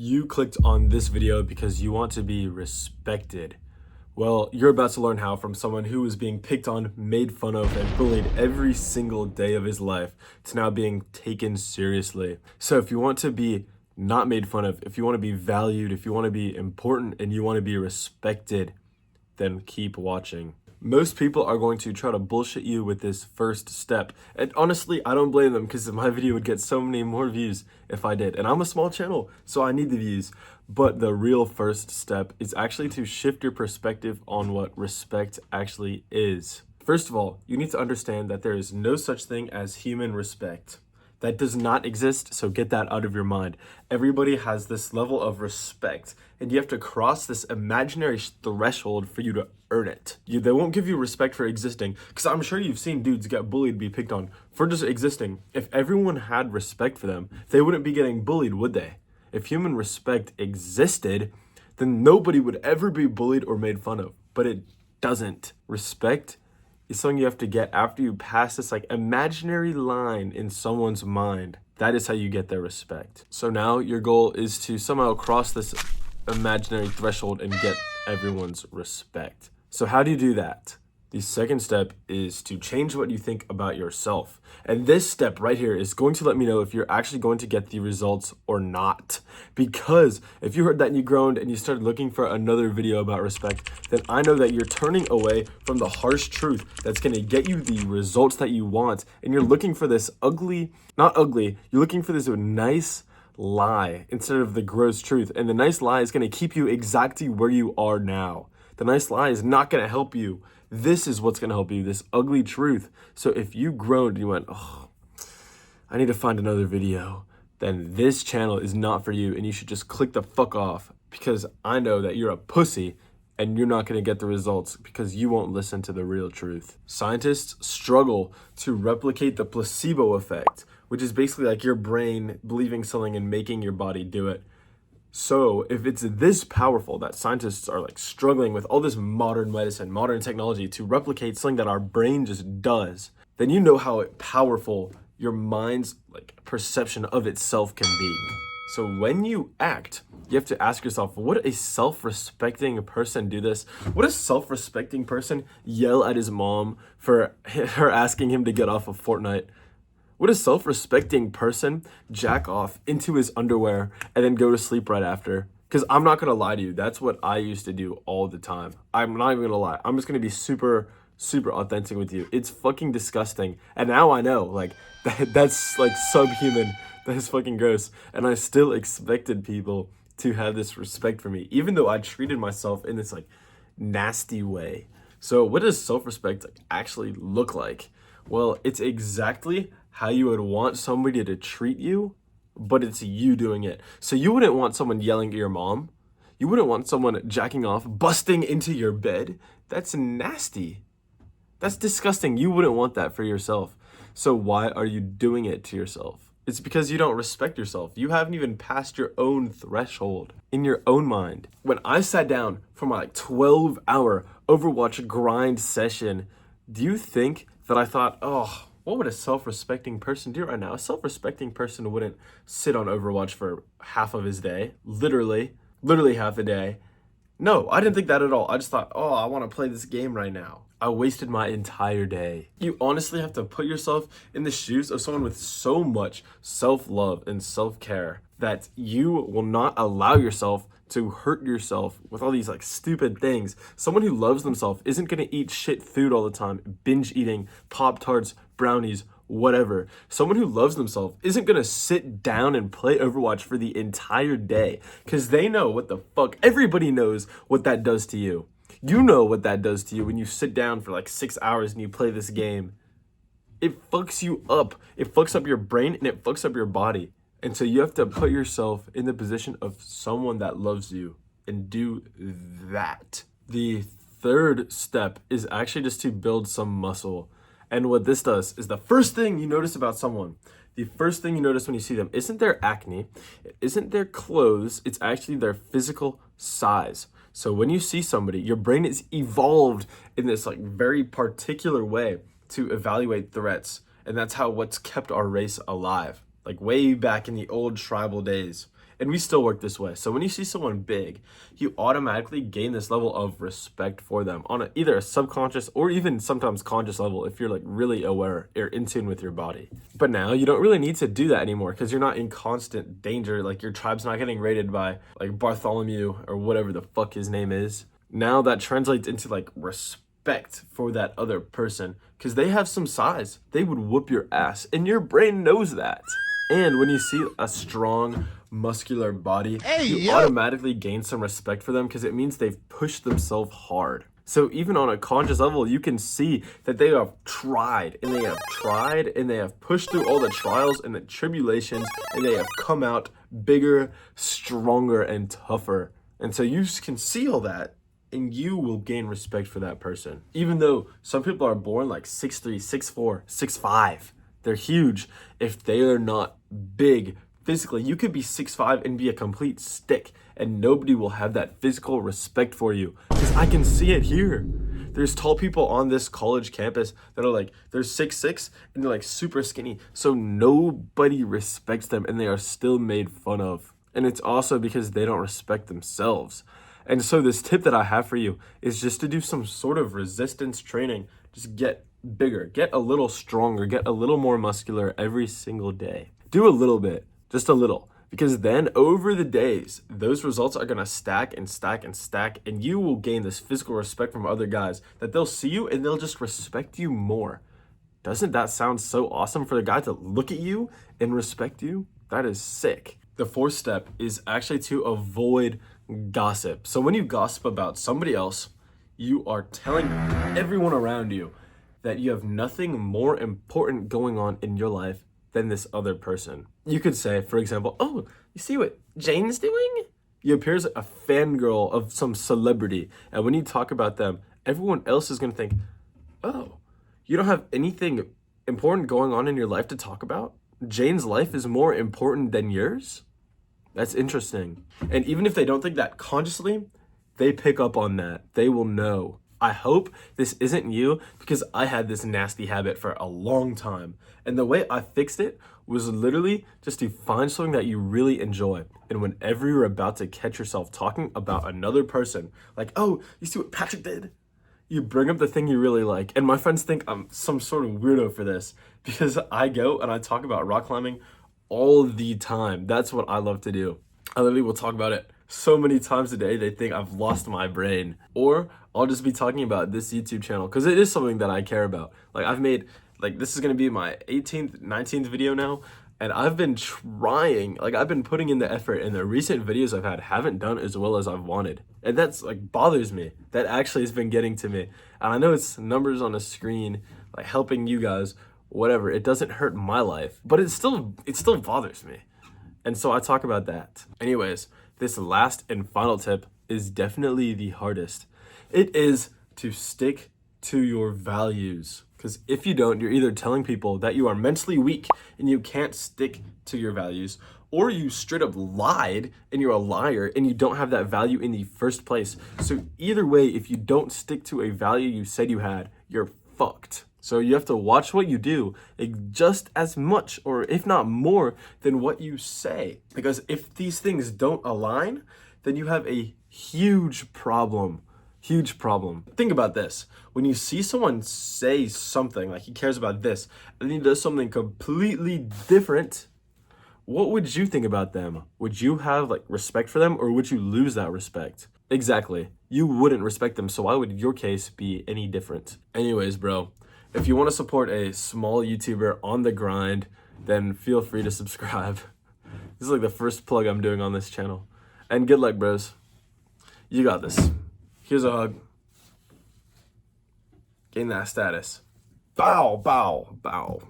You clicked on this video because you want to be respected. Well, you're about to learn how from someone who was being picked on, made fun of, and bullied every single day of his life to now being taken seriously. So if you want to be not made fun of, if you want to be valued, if you want to be important, and you want to be respected, then keep watching. Most people are going to try to bullshit you with this first step. And honestly, I don't blame them because my video would get so many more views if I did. And I'm a small channel, so I need the views. But the real first step is actually to shift your perspective on what respect actually is. First of all, you need to understand that there is no such thing as human respect. That does not exist, so get that out of your mind. Everybody has this level of respect, and you have to cross this imaginary threshold for you to earn it. They won't give you respect for existing, because I'm sure you've seen dudes get bullied, be picked on for just existing. If everyone had respect for them, they wouldn't be getting bullied, would they? If human respect existed, then nobody would ever be bullied or made fun of, but it doesn't. Respect is something you have to get after you pass this imaginary line in someone's mind. That is how you get their respect. So now your goal is to somehow cross this imaginary threshold and get everyone's respect. So how do you do that? The second step is to change what you think about yourself. And this step right here is going to let me know if you're actually going to get the results or not. Because if you heard that and you groaned and you started looking for another video about respect, then I know that you're turning away from the harsh truth that's going to get you the results that you want. And you're looking for this not ugly, you're looking for this nice lie instead of the gross truth. And the nice lie is going to keep you exactly where you are now. The nice lie is not going to help you. This is what's going to help you, this ugly truth. So if you groaned and you went, oh, I need to find another video, then this channel is not for you and you should just click the fuck off, because I know that you're a pussy and you're not going to get the results because you won't listen to the real truth. Scientists struggle to replicate the placebo effect, which is basically like your brain believing something and making your body do it. So if it's this powerful that scientists are struggling with all this modern medicine, modern technology to replicate something that our brain just does, then you know how powerful your mind's perception of itself can be. So when you act, you have to ask yourself, would a self-respecting person do this? Would a self-respecting person yell at his mom for her asking him to get off of Fortnite? Would a self-respecting person jack off into his underwear and then go to sleep right after? Because I'm not going to lie to you. That's what I used to do all the time. I'm not even going to lie. I'm just going to be super, super authentic with you. It's fucking disgusting. And now I know, that's subhuman. That is fucking gross. And I still expected people to have this respect for me, even though I treated myself in this nasty way. So what does self-respect actually look like? Well, it's exactly how you would want somebody to treat you, but it's you doing it. So you wouldn't want someone yelling at your mom. You wouldn't want someone jacking off, busting into your bed. That's nasty. That's disgusting. You wouldn't want that for yourself. So why are you doing it to yourself? It's because you don't respect yourself. You haven't even passed your own threshold in your own mind. When I sat down for my 12-hour Overwatch grind session, do you think that I thought, oh, what would a self-respecting person do right now? A self-respecting person wouldn't sit on Overwatch for half of his day, literally half the day. No, I didn't think that at all. I just thought, oh, I want to play this game right now. I wasted my entire day. You honestly have to put yourself in the shoes of someone with so much self-love and self-care that you will not allow yourself to hurt yourself with all these stupid things. Someone who loves themselves isn't going to eat shit food all the time, binge eating Pop-Tarts, brownies, whatever. Someone who loves themselves isn't going to sit down and play Overwatch for the entire day, because they know what the fuck, everybody knows what that does to you. You know what that does to you when you sit down for 6 hours and you play this game. It fucks you up. It fucks up your brain and it fucks up your body. And so you have to put yourself in the position of someone that loves you and do that. The third step is actually just to build some muscle. And what this does is the first thing you notice about someone, the first thing you notice when you see them isn't their acne, it isn't their clothes, it's actually their physical size. So when you see somebody, your brain is evolved in this very particular way to evaluate threats. And that's what's kept our race alive. Way back in the old tribal days. And we still work this way. So when you see someone big, you automatically gain this level of respect for them on either a subconscious or even sometimes conscious level if you're like really aware or in tune with your body. But now you don't really need to do that anymore because you're not in constant danger. Like your tribe's not getting raided by like Bartholomew or whatever the fuck his name is. Now that translates into like respect for that other person because they have some size. They would whoop your ass and your brain knows that. And when you see a strong, muscular body, you automatically gain some respect for them because it means they've pushed themselves hard. So even on a conscious level, you can see that they have tried and they have pushed through all the trials and the tribulations and they have come out bigger, stronger, and tougher. And so you can see all that and you will gain respect for that person. Even though some people are born like 6'3", 6'4", 6'5", they're huge. If they are not big physically, you could be 6'5" and be a complete stick and nobody will have that physical respect for you because I can see it here. There's tall people on this college campus that are like, they're 6'6" and they're like super skinny. So nobody respects them and they are still made fun of. And it's also because they don't respect themselves. And so this tip that I have for you is just to do some sort of resistance training. Just get bigger, get a little stronger, get a little more muscular every single day. Do a little bit, just a little, because then over the days, those results are gonna stack and stack and stack, and you will gain this physical respect from other guys that they'll see you and they'll just respect you more. Doesn't that sound so awesome for the guy to look at you and respect you? That is sick. The fourth step is actually to avoid gossip. So when you gossip about somebody else, you are telling everyone around you that you have nothing more important going on in your life than this other person. You could say, for example, oh, you see what Jane's doing? You appear as a fangirl of some celebrity. And when you talk about them, everyone else is going to think, oh, you don't have anything important going on in your life to talk about? Jane's life is more important than yours? That's interesting. And even if they don't think that consciously, they pick up on that. They will know. I hope this isn't you because I had this nasty habit for a long time. And the way I fixed it was literally just to find something that you really enjoy. And whenever you're about to catch yourself talking about another person, like, oh, you see what Patrick did? You bring up the thing you really like. And my friends think I'm some sort of weirdo for this because I go and I talk about rock climbing all the time. That's what I love to do. I literally will talk about it so many times a day, they think I've lost my brain. Or I'll just be talking about this YouTube channel because it is something that I care about. Like I've made, like this is going to be my 18th, 19th video now. And I've been trying, like I've been putting in the effort and the recent videos I've had haven't done as well as I've wanted. And that's like bothers me. That actually has been getting to me. And I know it's numbers on a screen, like helping you guys, whatever. It doesn't hurt my life, but it still bothers me. And so I talk about that. Anyways, this last and final tip is definitely the hardest. It is to stick to your values. Because if you don't, you're either telling people that you are mentally weak and you can't stick to your values, or you straight up lied and you're a liar and you don't have that value in the first place. So either way, if you don't stick to a value you said you had, you're fucked. So you have to watch what you do just as much, or if not more, than what you say. Because if these things don't align, then you have a huge problem. Huge problem. Think about this. When you see someone say something, like he cares about this, and he does something completely different, what would you think about them? Would you have like respect for them, or would you lose that respect? Exactly. You wouldn't respect them, so why would your case be any different? Anyways, bro, if you want to support a small YouTuber on the grind, then feel free to subscribe. This is like the first plug I'm doing on this channel. And good luck, bros. You got this. Here's a hug. Gain that status. Bow, bow, bow.